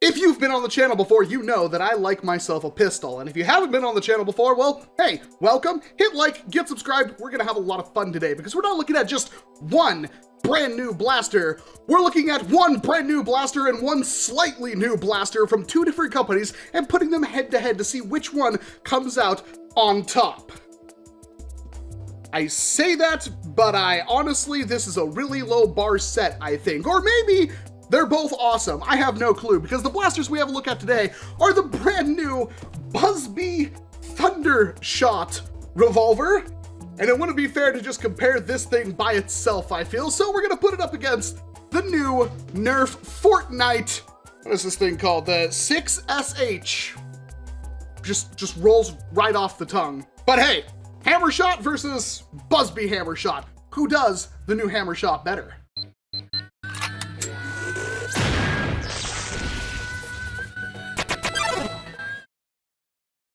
If you've been on the channel before, you know that I like myself a pistol. And if you haven't been on the channel before, well, hey, welcome. Hit like, get subscribed. We're gonna have a lot of fun today because we're not looking at just one brand new blaster. We're looking at one brand new blaster and one slightly new blaster from two different companies and putting them head to head to see which one comes out on top. I say that, but I honestly, this is a really low bar set, I think. Or maybe they're both awesome. I have no clue, because the blasters we have a look at today are the brand new Buzzbee Thundershot Revolver. And it wouldn't be fair to just compare this thing by itself, I feel. So we're gonna put it up against the new NERF Fortnite. What is this thing called? The 6SH. Just rolls right off the tongue. But hey, Hammershot versus Buzzbee Hammershot. Who does the new Hammershot better?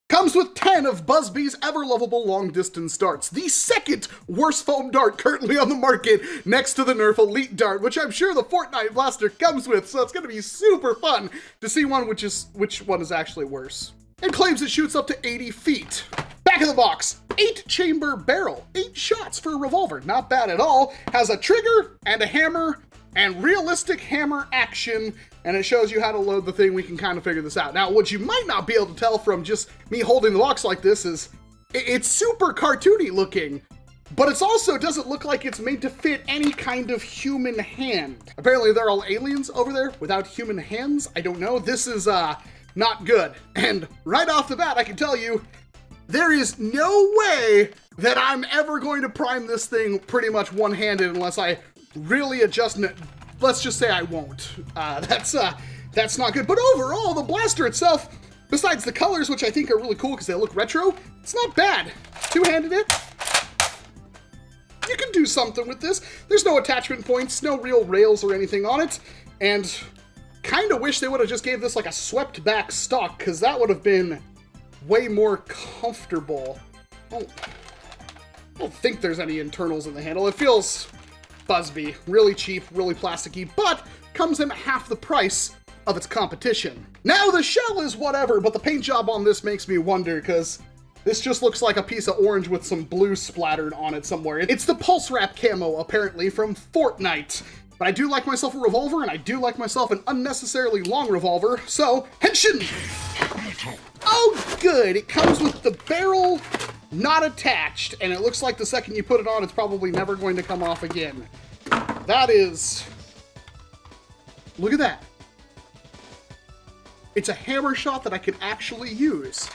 Comes with 10 of Buzzbee's ever-lovable long-distance darts, the second worst foam dart currently on the market next to the NERF Elite dart, which I'm sure the Fortnite blaster comes with, so it's going to be super fun to see which one is actually worse. It claims it shoots up to 80 feet. Back of the box, 8-chamber barrel, 8 shots for a revolver, not bad at all. Has a trigger and a hammer and realistic hammer action, and it shows you how to load the thing. We can kind of figure this out. Now, what you might not be able to tell from just me holding the box like this is it's super cartoony looking, but it's also doesn't look like it's made to fit any kind of human hand. Apparently they're all aliens over there without human hands. I don't know. This is not good. And right off the bat, I can tell you, there is no way that I'm ever going to prime this thing pretty much one-handed unless I really adjust it. Let's just say I won't. That's not good. But overall, the blaster itself, besides the colors, which I think are really cool because they look retro, it's not bad. Two-handed it. You can do something with this. There's no attachment points, no real rails or anything on it, and kind of wish they would have just gave this like a swept back stock, because that would have been way more comfortable. I don't think there's any internals in the handle. It feels Buzzbee, really cheap, really plasticky, but comes in at half the price of its competition. Now the shell is whatever, but the paint job on this makes me wonder, because this just looks like a piece of orange with some blue splattered on it somewhere. It's the pulse wrap camo, apparently, from Fortnite. But I do like myself a revolver, and I do like myself an unnecessarily long revolver, so henshin! Oh, good! It comes with the barrel not attached, and it looks like the second you put it on, it's probably never going to come off again. That is... Look at that. It's a Hammershot that I can actually use.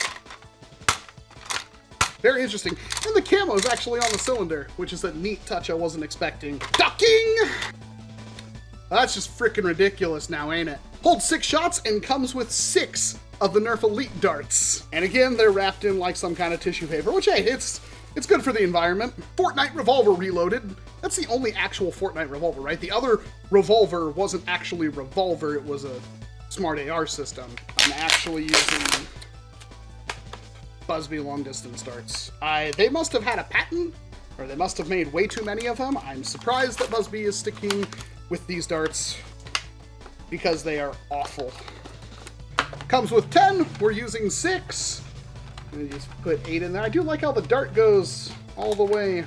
Very interesting. And the camo is actually on the cylinder, which is a neat touch I wasn't expecting. Ducking! That's just freaking ridiculous now, ain't it? Holds 6 shots and comes with 6 of the NERF Elite darts. And again, they're wrapped in like some kind of tissue paper, which, hey, it's good for the environment. Fortnite Revolver Reloaded. That's the only actual Fortnite revolver, right? The other revolver wasn't actually revolver, it was a smart AR system. I'm actually using Buzzbee long distance darts. They must have had a patent, or they must have made way too many of them. I'm surprised that Buzzbee is sticking with these darts because they are awful. Comes with 10, we're using 6. And just put 8 in there. I do like how the dart goes all the way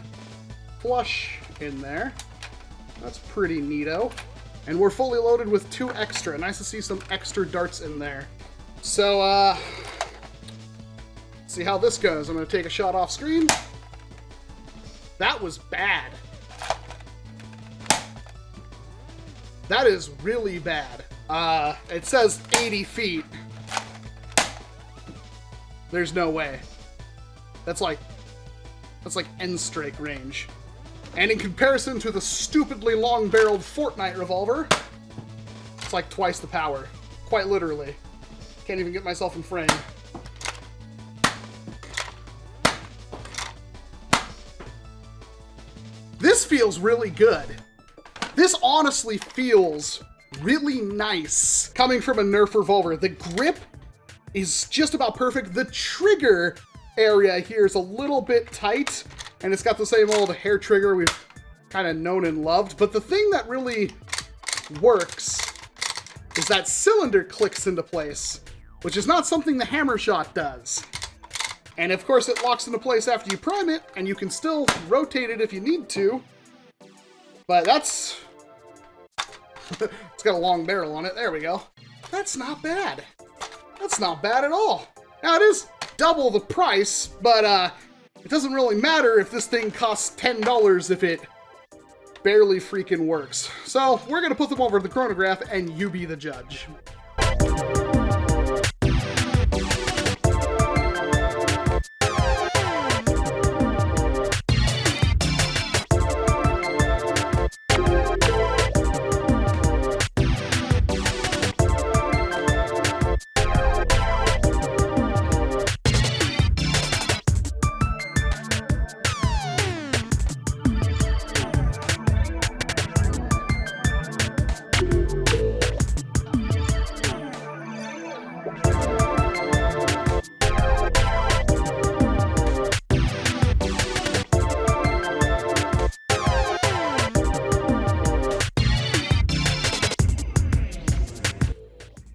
flush in there. That's pretty neato. And we're fully loaded with 2 extra. Nice to see some extra darts in there. So, let's see how this goes. I'm gonna take a shot off screen. That was bad. That is really bad. It says 80 feet. There's no way. That's like end strike range. And in comparison to the stupidly long-barreled Fortnite revolver, it's like twice the power. Quite literally. Can't even get myself in frame. This feels really good. This honestly feels really nice coming from a NERF revolver. The grip is just about perfect. The trigger area here is a little bit tight, and it's got the same old hair trigger we've kind of known and loved. But the thing that really works is that cylinder clicks into place, which is not something the Hammershot does. And of course it locks into place after you prime it, and you can still rotate it if you need to. But that's... it's got a long barrel on it. There we go. That's not bad. That's not bad at all. Now, it is double the price, but it doesn't really matter if this thing costs $10 if it barely freaking works. So, we're going to put them over to the chronograph, and you be the judge.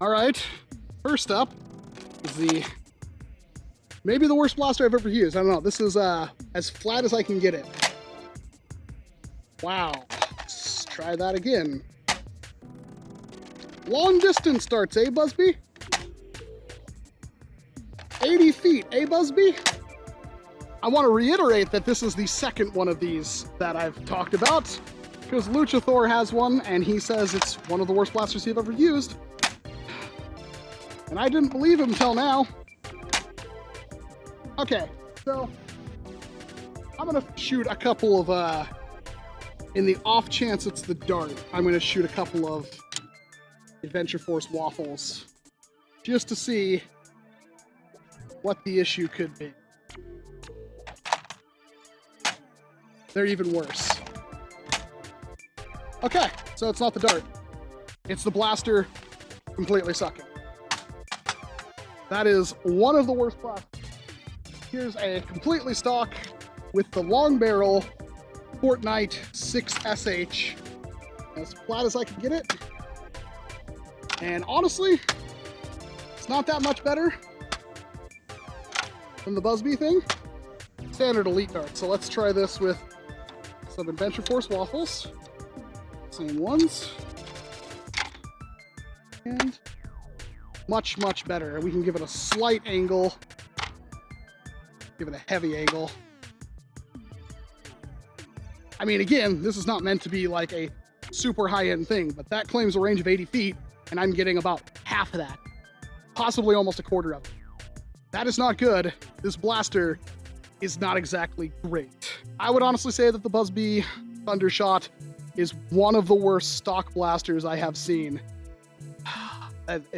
Alright, first up is maybe the worst blaster I've ever used. I don't know, this is as flat as I can get it. Wow, let's try that again. Long distance starts, eh, Buzzbee? 80 feet, eh, Buzzbee? I want to reiterate that this is the second one of these that I've talked about, because Luchathor has one, and he says it's one of the worst blasters he's ever used. And I didn't believe him till now. Okay, so I'm gonna shoot a couple of, in the off chance it's the dart, I'm gonna shoot a couple of Adventure Force waffles just to see what the issue could be. They're even worse. Okay, so it's not the dart. It's the blaster completely sucking. That is one of the worst blasters. Here's a completely stock with the long barrel Fortnite 6SH. As flat as I can get it. And honestly, it's not that much better than the Buzzbee thing. Standard Elite dart. So let's try this with some Adventure Force waffles. Same ones. And much, much better. We can give it a slight angle. Give it a heavy angle. I mean, again, this is not meant to be like a super high-end thing, but that claims a range of 80 feet, and I'm getting about half of that. Possibly almost a quarter of it. That is not good. This blaster is not exactly great. I would honestly say that the Buzzbee Thundershot is one of the worst stock blasters I have seen.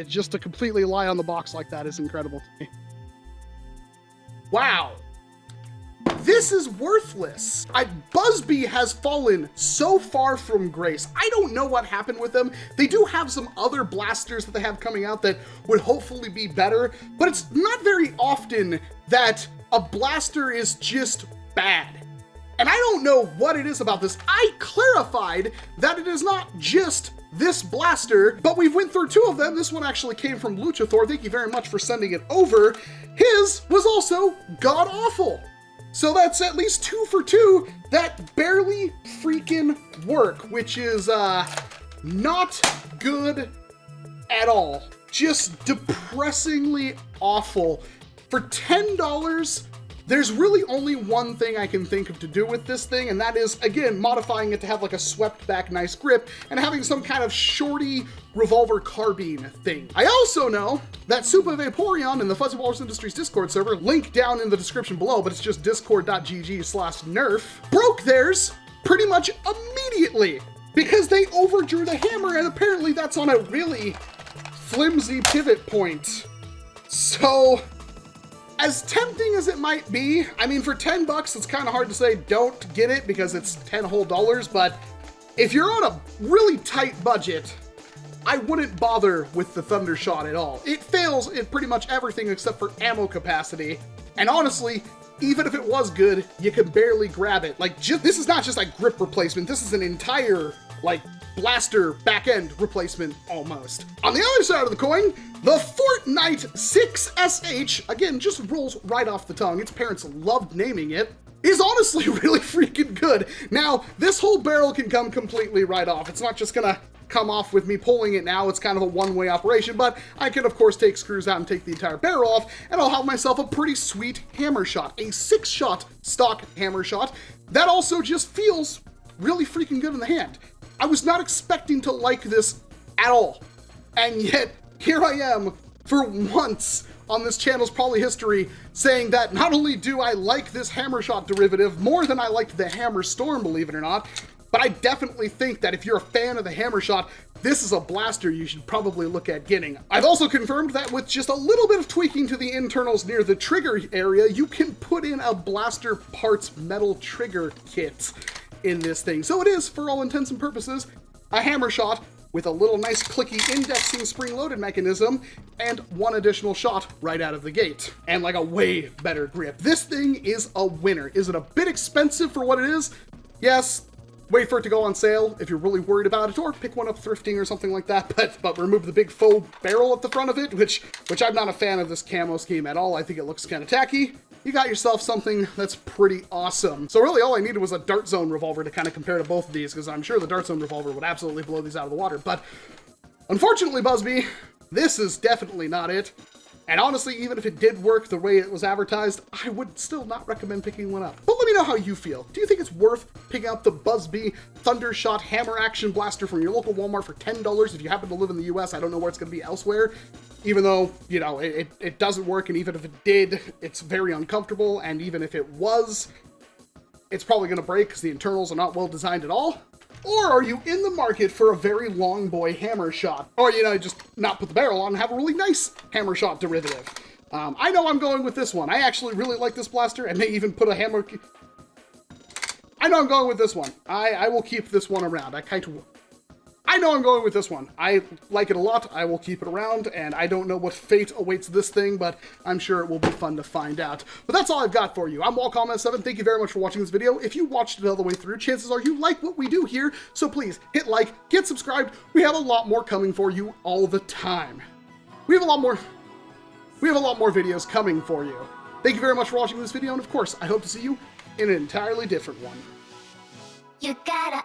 Just to completely lie on the box like that is incredible to me. Wow. This is worthless. Buzzbee has fallen so far from grace. I don't know what happened with them. They do have some other blasters that they have coming out that would hopefully be better, but it's not very often that a blaster is just bad. And I don't know what it is about this. I clarified that it is not just this blaster, but we've went through two of them. This one actually came from Luchathor. Thank you very much for sending it over. His was also god-awful. So that's at least 2 for 2 that barely freaking work, which is not good at all. Just depressingly awful. For $10, there's really only one thing I can think of to do with this thing, and that is, again, modifying it to have like a swept back nice grip and having some kind of shorty revolver carbine thing. I also know that Super Vaporeon in the Fuzzy Walrus Industries Discord server, link down in the description below, but it's just discord.gg/nerf, broke theirs pretty much immediately because they overdrew the hammer, and apparently that's on a really flimsy pivot point. So, as tempting as it might be, I mean, for $10, it's kind of hard to say don't get it because it's $10 whole, but if you're on a really tight budget, I wouldn't bother with the Thundershot at all. It fails in pretty much everything except for ammo capacity, and honestly, even if it was good, you can barely grab it. Like, this is not just like grip replacement, this is an entire, like, blaster back-end replacement almost. On the other side of the coin, the Fortnite 6SH, again, just rolls right off the tongue. Its parents loved naming it. Is honestly really freaking good. Now, this whole barrel can come completely right off. It's not just gonna come off with me pulling it now. It's kind of a one-way operation, but I can of course take screws out and take the entire barrel off, and I'll have myself a pretty sweet Hammershot, a 6-shot stock Hammershot that also just feels really freaking good in the hand. I was not expecting to like this at all, and yet here I am for once on this channel's probably history saying that not only do I like this Hammershot derivative more than I liked the Hammer Storm, believe it or not, but I definitely think that if you're a fan of the Hammershot, this is a blaster you should probably look at getting. I've also confirmed that with just a little bit of tweaking to the internals near the trigger area, you can put in a blaster parts metal trigger kit in this thing. So it is, for all intents and purposes, a Hammershot with a little nice clicky indexing spring-loaded mechanism and one additional shot right out of the gate. And like a way better grip. This thing is a winner. Is it a bit expensive for what it is? Yes. Wait for it to go on sale if you're really worried about it, or pick one up thrifting or something like that, but remove the big faux barrel at the front of it, which I'm not a fan of this camo scheme at all. I think it looks kind of tacky. You got yourself something that's pretty awesome. So really all I needed was a Dart Zone revolver to kind of compare to both of these, because I'm sure the Dart Zone revolver would absolutely blow these out of the water. But unfortunately, Buzzbee, this is definitely not it. And honestly, even if it did work the way it was advertised, I would still not recommend picking one up. But let me know how you feel. Do you think it's worth picking up the Buzzbee Thundershot Hammer Action Blaster from your local Walmart for $10 if you happen to live in the US? I don't know where it's going to be elsewhere. Even though, you know, it doesn't work, and even if it did, it's very uncomfortable, and even if it was, it's probably going to break because the internals are not well designed at all. Or are you in the market for a very long boy Hammershot? Or, you know, just not put the barrel on and have a really nice Hammershot derivative. I know I'm going with this one. I actually really like this blaster, and they even put a hammer... I know I'm going with this one. I will keep this one around. I know I'm going with this one. I like it a lot. I will keep it around, and I don't know what fate awaits this thing, but I'm sure it will be fun to find out. But that's all I've got for you. I'm Walcom S7. Thank you very much for watching this video. If you watched it all the way through, chances are you like what we do here, so please hit like, get subscribed. We have a lot more coming for you all the time. We have a lot more videos coming for you. Thank you very much for watching this video, and of course, I hope to see you in an entirely different one. You gotta